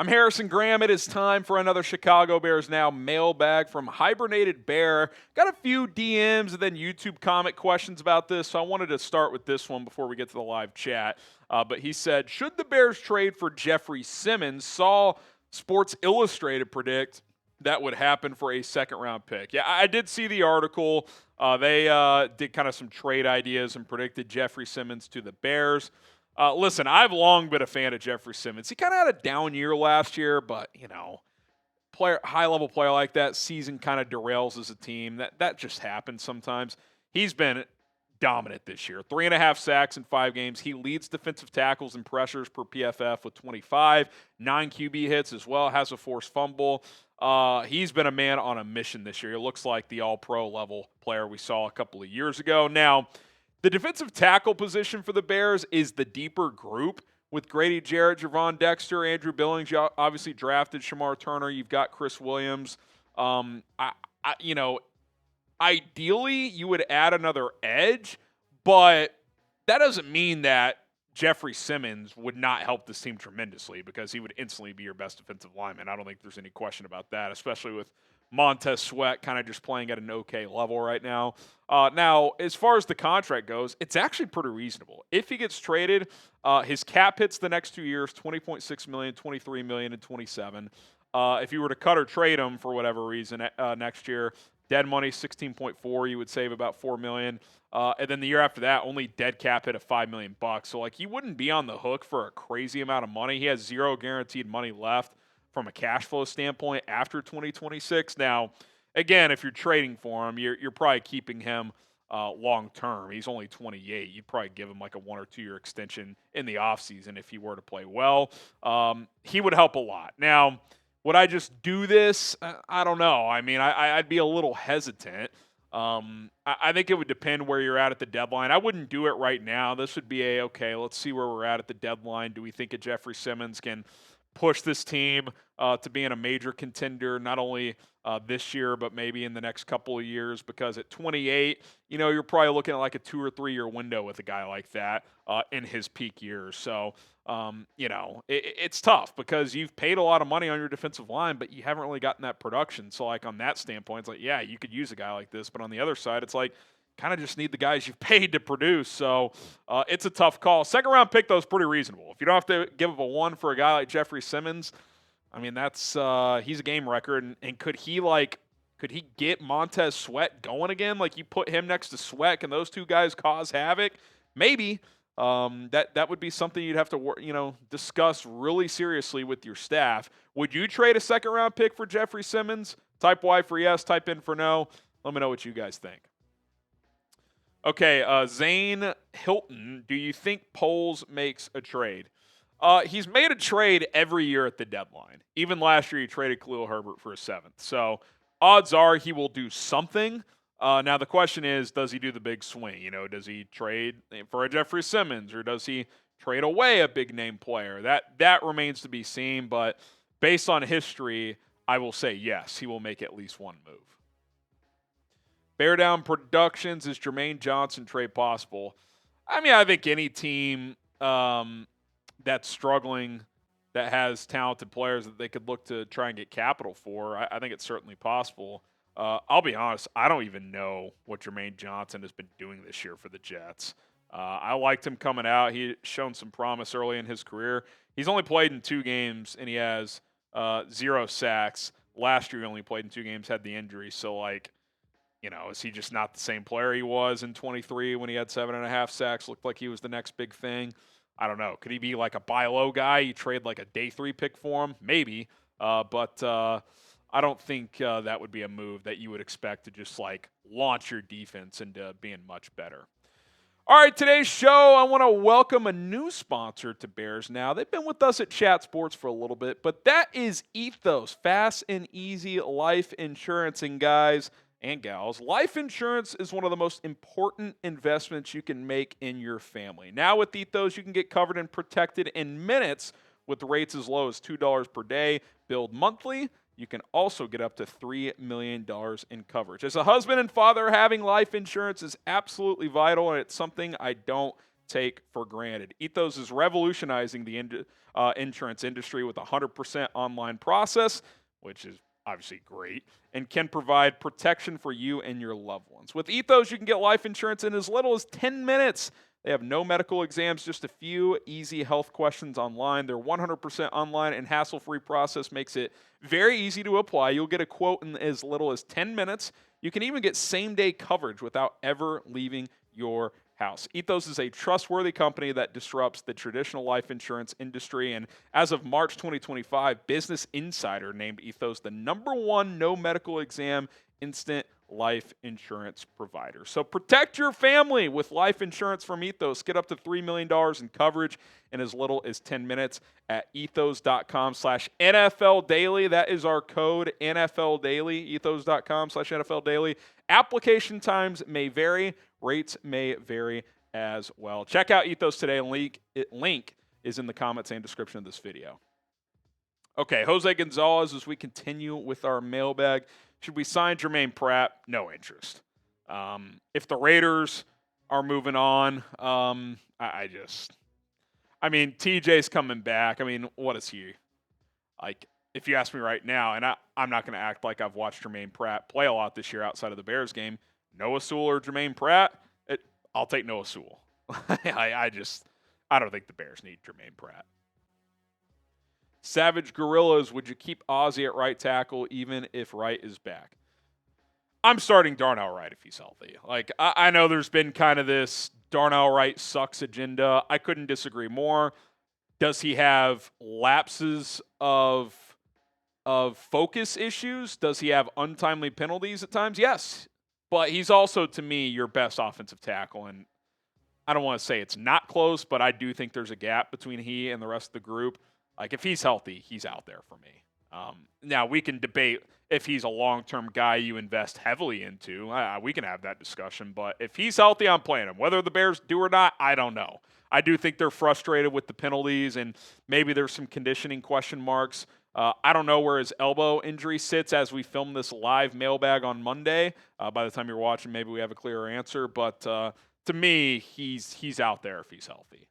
I'm Harrison Graham. It is time for another Chicago Bears Now mailbag from Hibernated Bear. Got a few DMs and then YouTube comment questions about this, so I wanted to start with this one before we get to the live chat. But he said, should the Bears trade for Jeffery Simmons? Saw Sports Illustrated predict that would happen for a second-round pick. Yeah, I did see the article. They did kind of some trade ideas and predicted Jeffery Simmons to the Bears. Listen, I've long been a fan of Jeffery Simmons. He kind of had a down year last year, but, high-level player like that, season kind of derails as a team. That just happens sometimes. He's been dominant this year. 3.5 sacks in 5 games. He leads defensive tackles and pressures per PFF with 25, 9 QB hits as well, has a forced fumble. He's been a man on a mission this year. He looks like the all-pro level player we saw a couple of years ago. Now, the defensive tackle position for the Bears is the deeper group with Grady Jarrett, Javon Dexter, Andrew Billings. You obviously drafted Shamar Turner. You've got Chris Williams. Ideally, you would add another edge, but that doesn't mean that Jeffery Simmons would not help this team tremendously because he would instantly be your best defensive lineman. I don't think there's any question about that, especially with Montez Sweat kind of just playing at an okay level right now. Now, as far as the contract goes, it's actually pretty reasonable. If he gets traded, his cap hits the next 2 years, $20.6 million, $23 million, and $27. If you were to cut or trade him for whatever reason next year, dead money $16.4, you would save about $4 million. And then the year after that, only dead cap hit of $5 million. So he wouldn't be on the hook for a crazy amount of money. He has zero guaranteed money left from a cash flow standpoint after 2026. Now, again, if you're trading for him, you're probably keeping him long term. He's only 28. You'd probably give him like a 1 or 2 year extension in the offseason if he were to play well. He would help a lot. Now, would I just do this? I don't know. I mean, I'd be a little hesitant. I think it would depend where you're at the deadline. I wouldn't do it right now. This would be okay, let's see where we're at the deadline. Do we think a Jeffery Simmons can push this team to being a major contender, not only this year, but maybe in the next couple of years? Because at 28, you're probably looking at like a 2 or 3 year window with a guy like that in his peak years. So, it's tough because you've paid a lot of money on your defensive line, but you haven't really gotten that production. So, on that standpoint, it's like, yeah, you could use a guy like this. But on the other side, it's like, kind of just need the guys you've paid to produce. So it's a tough call. Second round pick, though, is pretty reasonable. If you don't have to give up a 1 for a guy like Jeffery Simmons, I mean, that's he's a game record. And could he get Montez Sweat going again? Like, you put him next to Sweat, and those two guys cause havoc? Maybe. That would be something you'd have to discuss really seriously with your staff. Would you trade a second round pick for Jeffery Simmons? Type Y for yes, type in for no. Let me know what you guys think. Okay, Zane Hilton, do you think Poles makes a trade? He's made a trade every year at the deadline. Even last year, he traded Khalil Herbert for a 7th. So odds are he will do something. Now, the question is, does he do the big swing? Does he trade for a Jeffery Simmons, or does he trade away a big-name player? That remains to be seen, but based on history, I will say yes, he will make at least one move. Bear Down Productions, is Jermaine Johnson trade possible? I mean, I think any team that's struggling, that has talented players that they could look to try and get capital for, I think it's certainly possible. I'll be honest, I don't even know what Jermaine Johnson has been doing this year for the Jets. I liked him coming out. He shown some promise early in his career. He's only played in 2 games, and he has 0 sacks. Last year he only played in 2 games, had the injury. So, is he just not the same player he was in 23 when he had 7.5 sacks? Looked like he was the next big thing. I don't know. Could he be like a buy low guy? You trade like a day 3 pick for him? Maybe. But I don't think that would be a move that you would expect to just launch your defense into being much better. All right, today's show, I want to welcome a new sponsor to Bears Now. They've been with us at Chat Sports for a little bit, but that is Ethos, fast and easy life insurance. And guys and gals, life insurance is one of the most important investments you can make in your family. Now with Ethos, you can get covered and protected in minutes with rates as low as $2 per day, billed monthly. You can also get up to $3 million in coverage. As a husband and father, having life insurance is absolutely vital, and it's something I don't take for granted. Ethos is revolutionizing the insurance industry with a 100% online process, which is obviously great, and can provide protection for you and your loved ones. With Ethos, you can get life insurance in as little as 10 minutes. They have no medical exams, just a few easy health questions online. Their 100% online and hassle-free process makes it very easy to apply. You'll get a quote in as little as 10 minutes. You can even get same-day coverage without ever leaving your house. Ethos is a trustworthy company that disrupts the traditional life insurance industry, and as of March 2025, Business Insider named Ethos the #1 no medical exam instant life insurance provider. So protect your family with life insurance from Ethos. Get up to $3 million in coverage in as little as 10 minutes at ethos.com/NFL Daily. That is our code, NFL Daily, ethos.com/NFL Daily. Application times may vary. Rates may vary as well. Check out Ethos today. Link is in the comments and description of this video. Okay, Jose Gonzalez, as we continue with our mailbag. Should we sign Jermaine Pratt? No interest. If the Raiders are moving on, TJ's coming back. I mean, what is he? Like, if you ask me right now, and I'm not going to act like I've watched Jermaine Pratt play a lot this year outside of the Bears game, Noah Sewell or Jermaine Pratt, I'll take Noah Sewell. I don't think the Bears need Jermaine Pratt. Savage Gorillas, would you keep Ozzie at right tackle even if Wright is back? I'm starting Darnell Wright if he's healthy. Like, I know there's been kind of this Darnell Wright sucks agenda. I couldn't disagree more. Does he have lapses of focus issues? Does he have untimely penalties at times? Yes. But he's also, to me, your best offensive tackle. And I don't want to say it's not close, but I do think there's a gap between he and the rest of the group. Like, if he's healthy, he's out there for me. Now, we can debate if he's a long-term guy you invest heavily into. We can have that discussion. But if he's healthy, I'm playing him. Whether the Bears do or not, I don't know. I do think they're frustrated with the penalties, and maybe there's some conditioning question marks. I don't know where his elbow injury sits as we film this live mailbag on Monday. By the time you're watching, maybe we have a clearer answer. But to me, he's out there if he's healthy.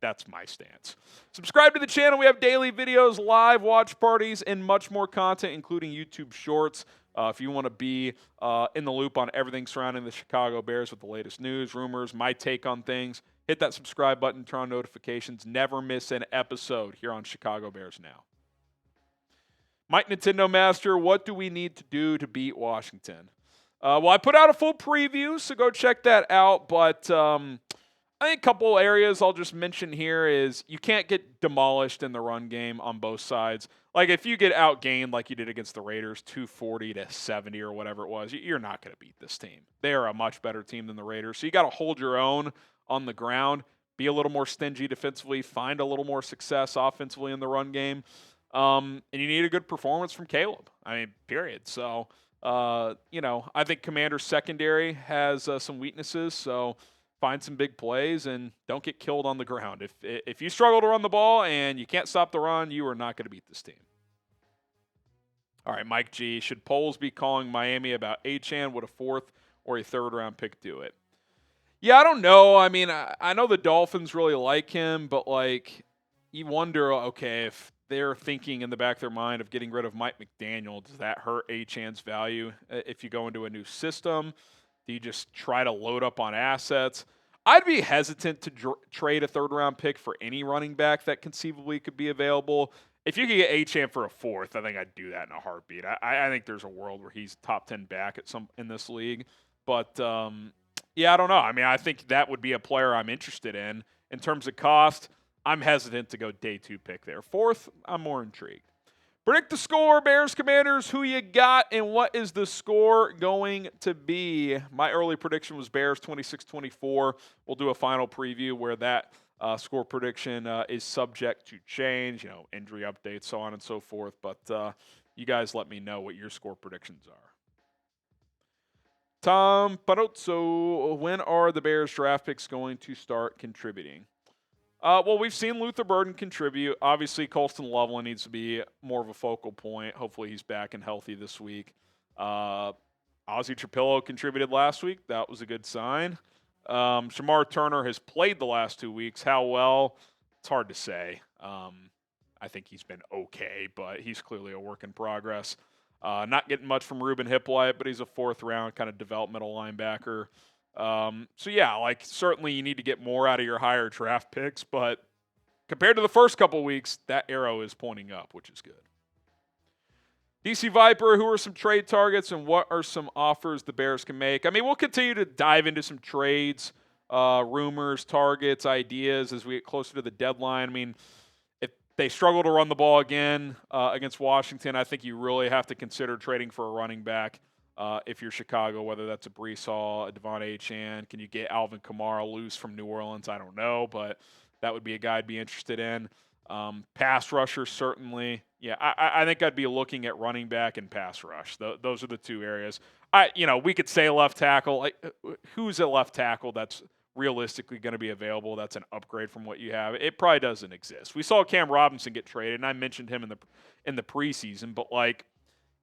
That's my stance. Subscribe to the channel. We have daily videos, live watch parties, and much more content, including YouTube Shorts. If you want to be in the loop on everything surrounding the Chicago Bears with the latest news, rumors, my take on things, hit that subscribe button, turn on notifications. Never miss an episode here on Chicago Bears Now. Mike Nintendo Master, what do we need to do to beat Washington? Well, I put out a full preview, so go check that out. But I think a couple areas I'll just mention here is you can't get demolished in the run game on both sides. Like, if you get outgained like you did against the Raiders, 240-70 or whatever it was, you're not going to beat this team. They are a much better team than the Raiders. So you got to hold your own on the ground, be a little more stingy defensively, find a little more success offensively in the run game. And you need a good performance from Caleb. I mean, period. So, I think Commander's secondary has some weaknesses. So find some big plays and don't get killed on the ground. If you struggle to run the ball and you can't stop the run, you are not going to beat this team. All right, Mike G. Should polls be calling Miami about Achane? Would a 4th or a 3rd round pick do it? Yeah, I don't know. I mean, I know the Dolphins really like him, but, like, you wonder, okay, if they're thinking in the back of their mind of getting rid of Mike McDaniel, does that hurt Achane's value? If you go into a new system, do you just try to load up on assets? I'd be hesitant to trade a 3rd round pick for any running back that conceivably could be available. If you could get Achane for a 4th, I think I'd do that in a heartbeat. I think there's a world where he's top 10 back in this league. But, yeah, I don't know. I mean, I think that would be a player I'm interested in. In terms of cost, I'm hesitant to go day 2 pick there. 4th, I'm more intrigued. Predict the score, Bears Commanders. Who you got, and what is the score going to be? My early prediction was Bears 26-24. We'll do a final preview where that score prediction is subject to change, injury updates, so on and so forth. But you guys let me know what your score predictions are. Tom Panozzo, when are the Bears draft picks going to start contributing? Well, we've seen Luther Burden contribute. Obviously, Colston Loveland needs to be more of a focal point. Hopefully, he's back and healthy this week. Ozzie Trapillo contributed last week. That was a good sign. Shamar Turner has played the last 2 weeks. How well? It's hard to say. I think he's been okay, but he's clearly a work in progress. Not getting much from Ruben Hippolyte, but he's a 4th-round kind of developmental linebacker. Certainly you need to get more out of your higher draft picks, but compared to the first couple weeks, that arrow is pointing up, which is good. DC Viper, who are some trade targets and what are some offers the Bears can make? I mean, we'll continue to dive into some trades, rumors, targets, ideas as we get closer to the deadline. I mean, if they struggle to run the ball again against Washington, I think you really have to consider trading for a running back if you're Chicago, whether that's a Breece Hall, a De'Von Achane. Can you get Alvin Kamara loose from New Orleans? I don't know, but that would be a guy I'd be interested in. Pass rusher, certainly. Yeah, I think I'd be looking at running back and pass rush. Those are the 2 areas. We could say left tackle. Like, who's a left tackle that's realistically going to be available? That's an upgrade from what you have. It probably doesn't exist. We saw Cam Robinson get traded, and I mentioned him in the preseason. But like,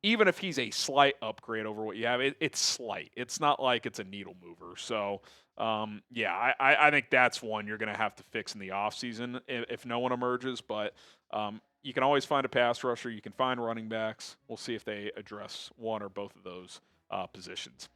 even if he's a slight upgrade over what you have, it's slight. It's not like it's a needle mover. So. I think that's one you're going to have to fix in the offseason if no one emerges. But you can always find a pass rusher. You can find running backs. We'll see if they address one or both of those positions.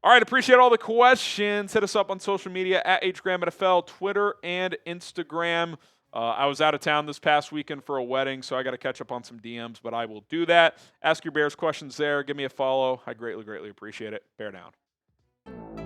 All right, appreciate all the questions. Hit us up on social media at HGramNFL, Twitter and Instagram. I was out of town this past weekend for a wedding, so I got to catch up on some DMs, but I will do that. Ask your Bears questions there. Give me a follow. I greatly, greatly appreciate it. Bear down.